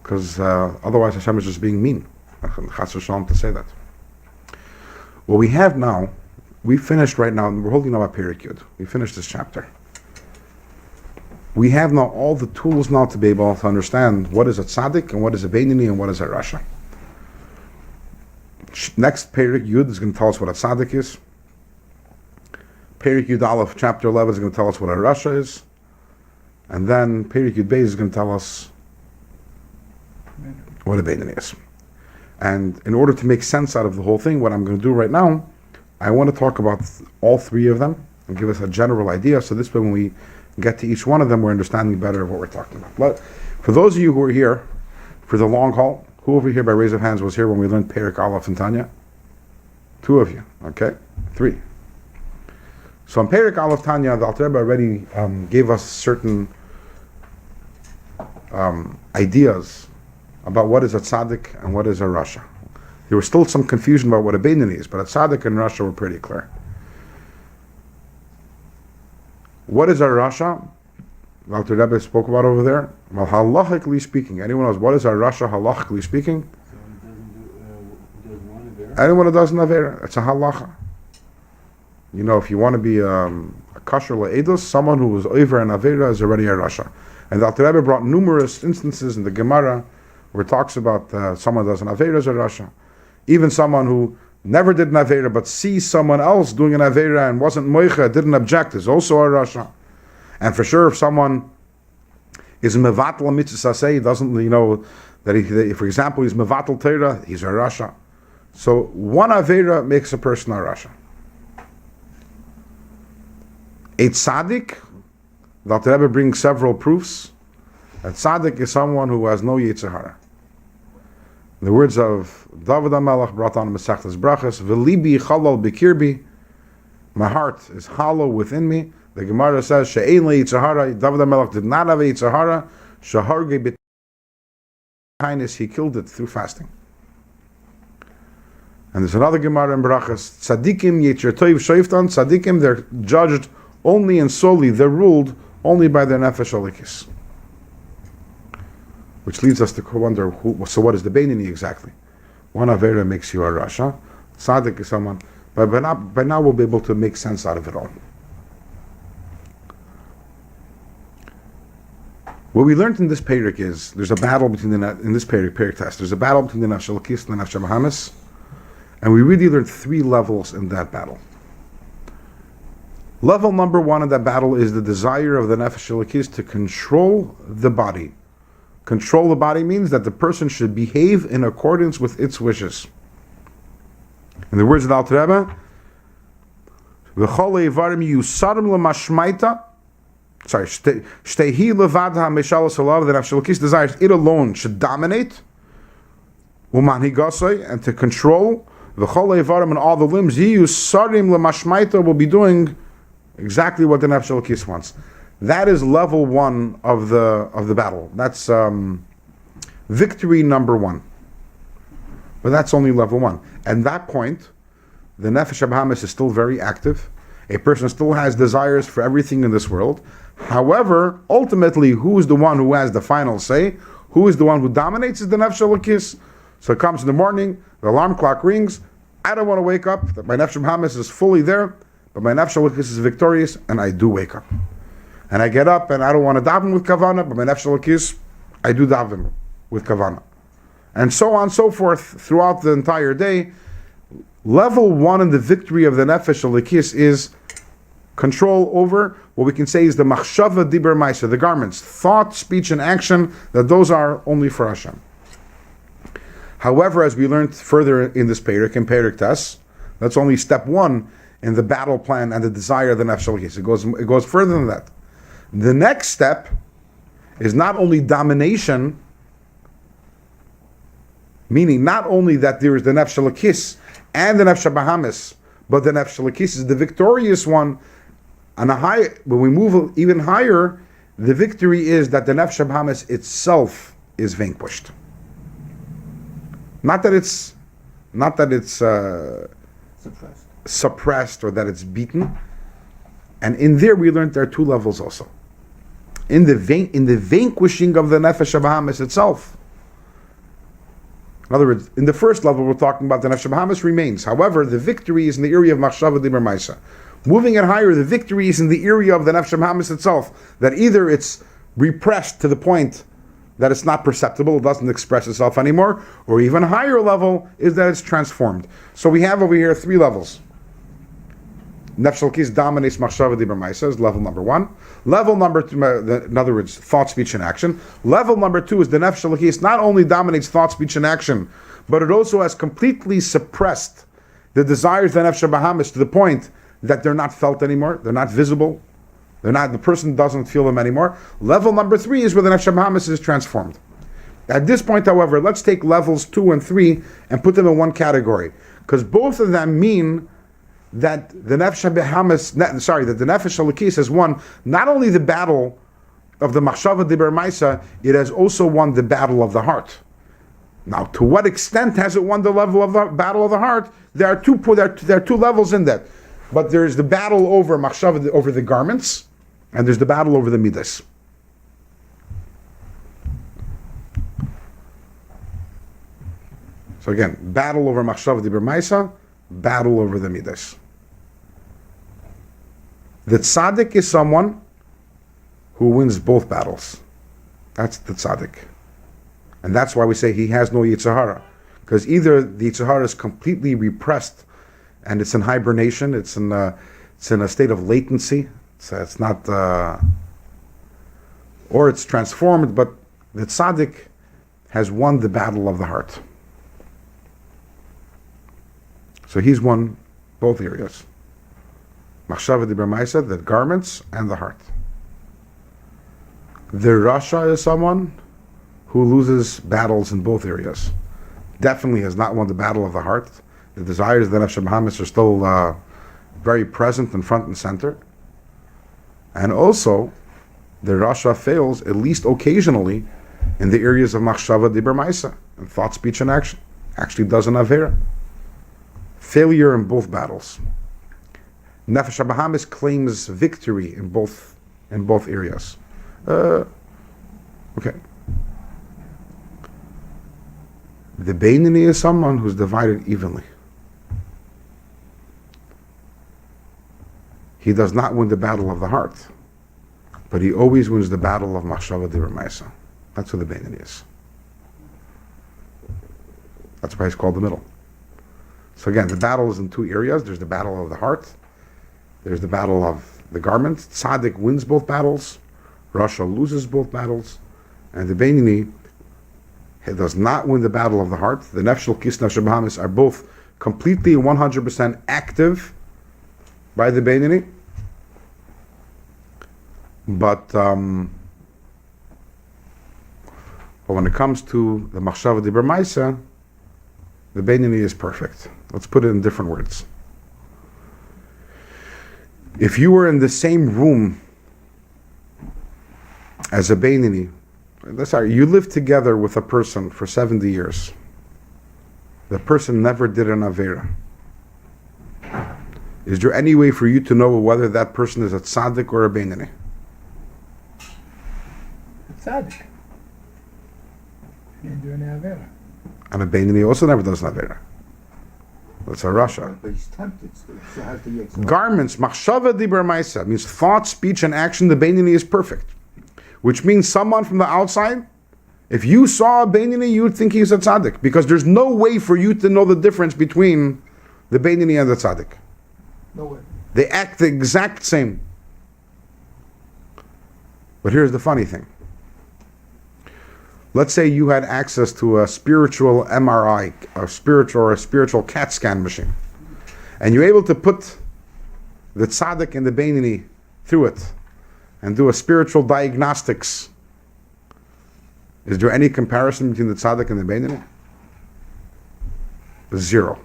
because otherwise Hashem is just being mean. Chas v'shalom to say that. What we have now, we finished right now, and we're holding up a Perek. We finished this chapter. We have now all the tools now to be able to understand what is a tzaddik and what is a beinoni and what is a rasha. Next Perek Yud is going to tell us what a tzaddik is. Perek Yud Aleph, chapter 11, is going to tell us what a rasha is. And then Perek Yud Beis is going to tell us what a beinoni is. And in order to make sense out of the whole thing, what I'm going to do right now, I want to talk about all three of them and give us a general idea. So this way, when we get to each one of them, we're understanding better of what we're talking about. But for those of you who are here for the long haul, who over here by raise of hands was here when we learned Perek Aleph and Tanya? 2 of you, okay? 3. So in Perek Aleph Tanya, the Alter Rebbe already gave us certain ideas about what is a tzaddik and what is a rasha. There was still some confusion about what a Beinoni is, but a tzaddik and rasha were pretty clear. What is a rasha? The Alter Rebbe spoke about over there. Well, halachically speaking, anyone knows what is a rasha halachically speaking? So he does one avera. Anyone who does an avera, it's a halacha. You know, if you want to be a kasher le'edus, someone who is over an avera is already a rasha. And the Alter Rebbe brought numerous instances in the Gemara where it talks about someone who does an avera is a rasha. Even someone who never did an avera but sees someone else doing an avera and wasn't moicha, didn't object, is also a rasha. And for sure, if someone is mevatel mitzvah saseh, he doesn't, you know, that he, for example, he's mevatel Torah, he's a rasha. So one avera makes a person a rasha. A tzaddik, the Alter Rebbe brings several proofs. A tzaddik is someone who has no yetzer hara. The words of David HaMelech brought on Masechtas Brachas, "V'libi chalal b'kirbi," my heart is hollow within me. The Gemara says, "She'ein le'yetzer hara." David HaMelech did not have a yetzer hara. Sheharge b'kindness, he killed it through fasting. And there's another Gemara in Brachas, "Tzadikim yetzer toiv shoiftan." Tzadikim, they're judged only and solely, they're ruled only by their nefesh alikis. Which leads us to wonder, so what is the Beinoni exactly? One avera makes you a rasha. Tzaddik is someone, but by now we'll be able to make sense out of it all. What we learned in this perek is there's a battle between in this perek test. There's a battle between the nefesh alikis and the nefesh bahamis, and we really learned 3 levels in that battle. Level number 1 in that battle is the desire of the nefesh alikis to control the body. Control the body means that the person should behave in accordance with its wishes. In the words of the Alter Rebbe, "V'chol eivarim yusarim l'mashmaita." Sorry, "Shtehi levad ha'meshalas alav." The nefesh alikis desires it alone should dominate, u'manhigasoi, and to control. V'chol eivarim, and all the limbs, yusarim l'mashmaita, will be doing exactly what the nefesh alikis wants. That is level 1 of the battle. That's victory number 1. But that's only level 1. At that point, the nefesh bahamis is still very active. A person still has desires for everything in this world. However, ultimately, who is the one who has the final say? Who is the one who dominates? Is the nefesh alikis. So it comes in the morning, the alarm clock rings. I don't want to wake up. My nefesh bahamis is fully there, but my nefesh alikis is victorious, and I do wake up. And I get up and I don't want to daven with kavana, but my nefesh alikis, I do daven with kavana. And so on and so forth throughout the entire day. Level 1 in the victory of the nefesh alikis is control over what we can say is the machshava diber maisa, the garments, thought, speech, and action, that those are only for Hashem. However, as we learned further in this perek, in perek tes, that's only step 1 in the battle plan and the desire of the nefesh alikis. It goes further than that. The next step is not only domination, meaning not only that there is the nefesh alikis and the nefesh bahamis, but the nefesh alikis is the victorious one. On a high, when we move even higher, the victory is that the nefesh bahamis itself is vanquished. Not that it's suppressed or that it's beaten. And in there we learned there are 2 levels also. In the vanquishing of the nefesh bahamis itself. In other words, in the first level we're talking about the nefesh bahamis remains. However, the victory is in the area of machshava diber maisa. Moving it higher, the victory is in the area of the nefesh bahamis itself. That either it's repressed to the point that it's not perceptible, it doesn't express itself anymore, or even higher level is that it's transformed. So we have over here 3 levels. Nefesh Elokis dominates Machshava Dibur Maisa is level number one. Level number two, in other words, thought, speech, and action. Level number two is the Nefesh Elokis not only dominates thought, speech, and action, but it also has completely suppressed the desires of the Nefesh Bahamis to the point that they're not felt anymore, they're not visible, the person doesn't feel them anymore. Level number three is where the Nefesh Bahamis is transformed. At this point, however, let's take levels 2 and 3 and put them in one category, because both of them mean that the Nefesh that the Nefesh Elokis has won not only the battle of the Machshava Dibur Maisa, it has also won the battle of the heart. Now, to what extent has it won the level of the battle of the heart? There are two levels in that, but there's the battle over Machshava, over the garments, and there's the battle over the midas. So again, battle over Machshava Dibur Maisa, battle over the midas. The tzaddik is someone who wins both battles. That's the tzaddik. And that's why we say he has no Yetzer Hara. Because either the Yetzer Hara is completely repressed and it's in hibernation, it's in a state of latency, so it's not, or it's transformed, but the tzaddik has won the battle of the heart. So he's won both areas. Machshava Dibur Maisa, the garments and the heart. The Rasha is someone who loses battles in both areas. Definitely has not won the battle of the heart. The desires of the Nefesh Bahamis are still very present and front and center. And also, the Rasha fails, at least occasionally, in the areas of Machshava Dibur Maisa, and thought, speech, and action. Actually does an Avera. Failure in both battles. Nefesh Bahamis claims victory in both areas. Okay. The Beinoni is someone who's divided evenly. He does not win the battle of the heart, but he always wins the battle of Machshava Dibur Maisa. That's who the Beinoni is. That's why he's called the middle. So again, the battle is in two areas. There's the battle of the heart. There's the battle of the garment. Tzaddik wins both battles. Rasha loses both battles. And the Beinoni does not win the battle of the heart. The Nefesh Elokis and Nefesh Bahamis are both completely 100% active by the Beinoni. But when it comes to the Machshava Dibur Maisa, the Beinoni is perfect. Let's put it in different words. If you were in the same room as a Beinoni, you lived together with a person for 70 years. The person never did an Avera. Is there any way for you to know whether that person is a tzaddik or a Beinoni? Tzaddik. He didn't do any Avera. And a Beinoni also never does an Avera. That's a Rasha. But he's tempted, so has the Yetzer Hara. Garments, Machshava Dibur Maisa, means thought, speech, and action. The Beinoni is perfect. Which means someone from the outside, if you saw a Beinoni, you would think he's a tzaddik, because there's no way for you to know the difference between the Beinoni and the tzaddik. No way. They act the exact same. But here's the funny thing. Let's say you had access to a spiritual MRI, a spiritual CAT scan machine, and you're able to put the tzaddik and the Beinoni through it and do a spiritual diagnostics. Is there any comparison between the tzaddik and the Beinoni? Zero.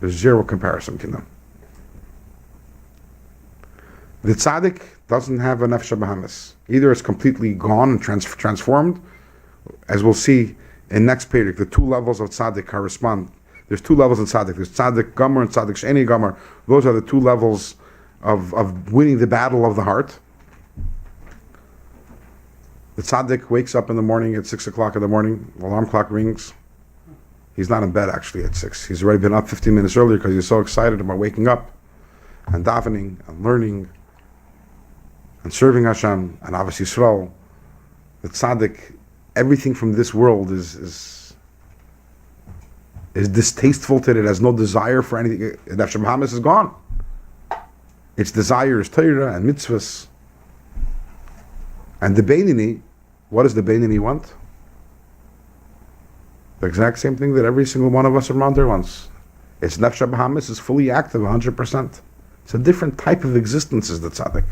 There's zero comparison between them. The tzaddik doesn't have a nefesh bahamis. Either it's completely gone and transformed, as we'll see in next period. The two levels of tzaddik correspond. There's two levels in tzaddik. There's tzaddik gomer and tzaddik sheni gomer. Those are the two levels of winning the battle of the heart. The tzaddik wakes up in the morning at 6 o'clock in the morning, alarm clock rings. He's not in bed actually at 6. He's already been up 15 minutes earlier because he's so excited about waking up and davening and learning and serving Hashem and obviously Yisrael. The tzaddik, everything from this world is distasteful to it. It has no desire for anything. Nefesh Bahamis is gone. its desire is Torah and mitzvahs. And the Beinoni, what does the Beinoni want? The exact same thing that every single one of us around there wants. Its Nefesh Bahamis is fully active 100%. It's a different type of existence is the tzaddik.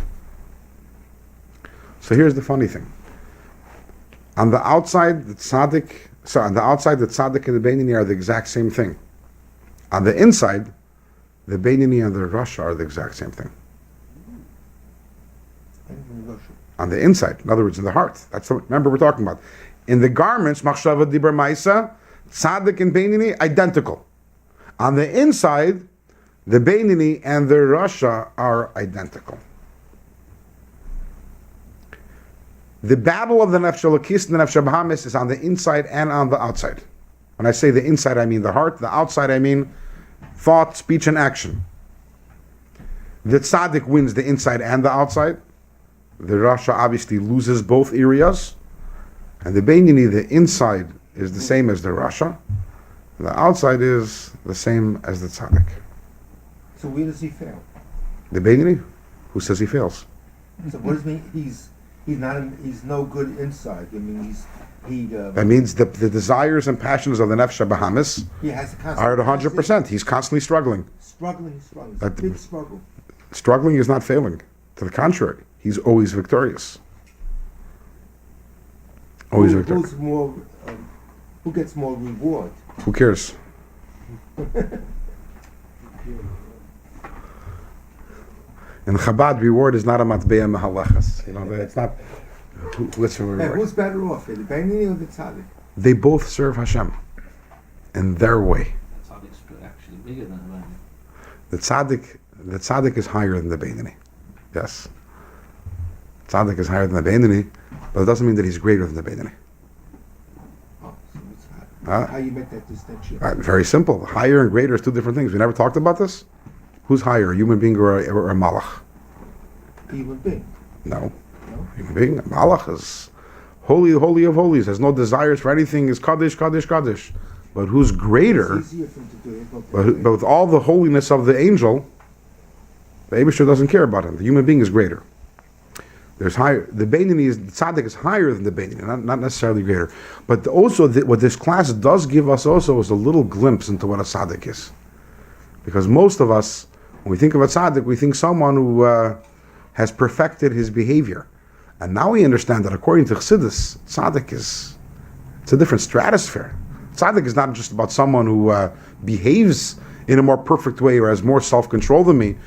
So here's the funny thing. On the outside, the tzaddik and the Beinoni are the exact same thing. On the inside, the Beinoni and the Rasha are the exact same thing. On the inside, in other words, in the heart. Remember we're talking about. In the garments, Machshava Dibur Maisa, tzaddik and Beinoni, identical. On the inside, the Beinoni and the Rasha are identical. The battle of the Nefesh Elokis and the Nefesh Bahamis is on the inside and on the outside. When I say the inside, I mean the heart. The outside, I mean thought, speech, and action. The tzaddik wins the inside and the outside. The Rasha obviously loses both areas. And the Beinoni, the inside is the same as the Rasha. The outside is the same as the tzaddik. So where does he fail? The Beinoni? Who says he fails? So what does it mean? He's no good inside. I mean, that means the desires and passions of the Nefesh Bahamis he has a constant are at 100%. He's constantly struggling. Struggling. It's a big struggle. Struggling is not failing. To the contrary, he's always victorious. Always victorious. Who gets more reward? Who cares? In Chabad, reward is not a matbeya mehalachas. It's not. What's the reward? Who's better off, the Beinoni or the tzaddik? They both serve Hashem in their way. Tzaddik's actually bigger than the Beinoni. The tzaddik is higher than the Beinoni. Yes. Tzaddik is higher than the Beinoni, but it doesn't mean that he's greater than the Beinoni. Oh, so it's how you make that distinction? Very simple. Higher and greater is two different things. We never talked about this. Who's higher, a human being or a malach? A human being. No. Human being. A malach is holy of holies, has no desires for anything, is kaddish. But who's greater? It's easier for him to do it. But with all the holiness of the angel, the Eibusher doesn't care about him. The human being is greater. There's higher. The Beinoni the tzaddik is higher than the Beinoni, not necessarily greater. But also, what this class does give us also is a little glimpse into what a tzaddik is. Because most of us, when we think of a tzaddik, we think someone who has perfected his behavior. And now we understand that according to Chassidus, tzaddik it's a different stratosphere. Tzaddik is not just about someone who behaves in a more perfect way or has more self-control than me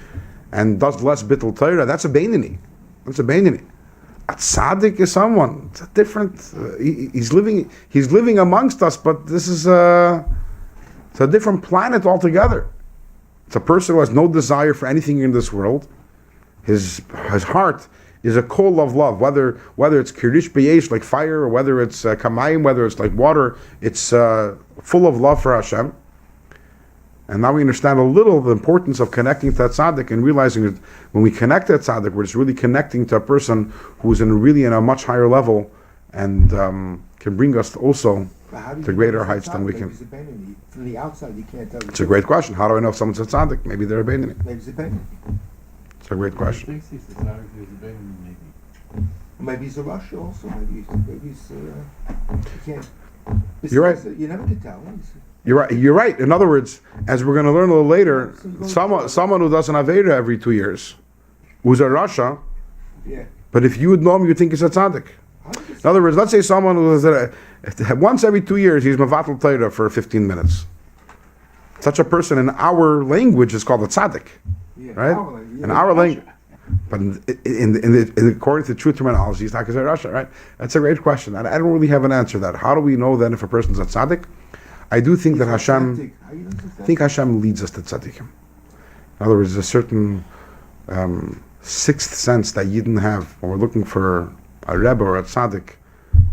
and does less bittul Torah. That's a Beinoni. That's a Beinoni. A tzaddik is someone. It's a different. He's living amongst us, but this is it's a different planet altogether. It's a person who has no desire for anything in this world. His heart is a coal of love, whether it's kirish b'yesh, like fire, or whether it's kamayim, whether it's like water. It's full of love for Hashem. And now we understand a little the importance of connecting to that tzaddik and realizing that when we connect to that tzaddik, we're just really connecting to a person who's in a much higher level and can bring us also to greater heights than we can. From the outside, you can't tell. It's a great question. How do I know if someone's a tzaddik? Maybe they're a Beinoni. Maybe it's a Beinoni. It's a great question. He thinks he's the tzaddik, he's a Beinoni, maybe. Maybe he's a Russia also. Maybe he's you can't. You're right. You never can tell. You're right. In other words, as we're going to learn a little later, someone who does an Aveda every 2 years, who's a Russia, yeah. But if you would know him, you'd think he's a tzaddik. In other words, let's say someone who is once every 2 years, he's Mevatel Torah for 15 minutes. Such a person in our language is called a tzaddik, right? In our language. But according to true terminology, he's not considered Russia, right? That's a great question. And I don't really have an answer to that. How do we know then if a person's a tzaddik? I do think that Hashem, leads us to tzaddikim. In other words, there's a certain sixth sense that Yidden have when we're looking for a Rebbe or a tzaddik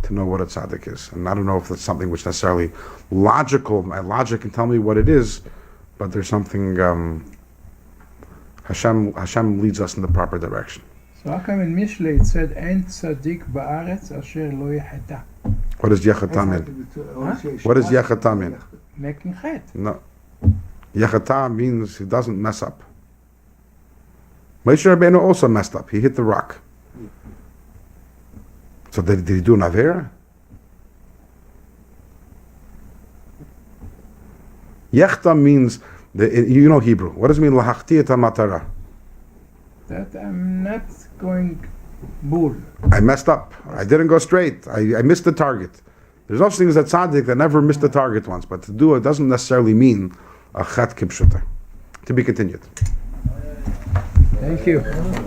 to know what a tzaddik is. And I don't know if that's something which necessarily logical. My logic can tell me what it is, but there's something Hashem leads us in the proper direction. So how come in Mishle it said, "Ein tzaddik ba'aretz asher lo yecheta"? What does Yechata mean? What does Yechata mean? Making chet. No. Yechata means he doesn't mess up. Moshe Rabbeinu also messed up. He hit the rock. So did he do an Avera? Yechta means, you know Hebrew. What does it mean, lahachti et matara? That I'm not going bull. I messed up. I didn't go straight. I missed the target. There's no such thing as a tzaddik that never missed the target once, but to do it doesn't necessarily mean a chet kipshuta. To be continued. Thank you.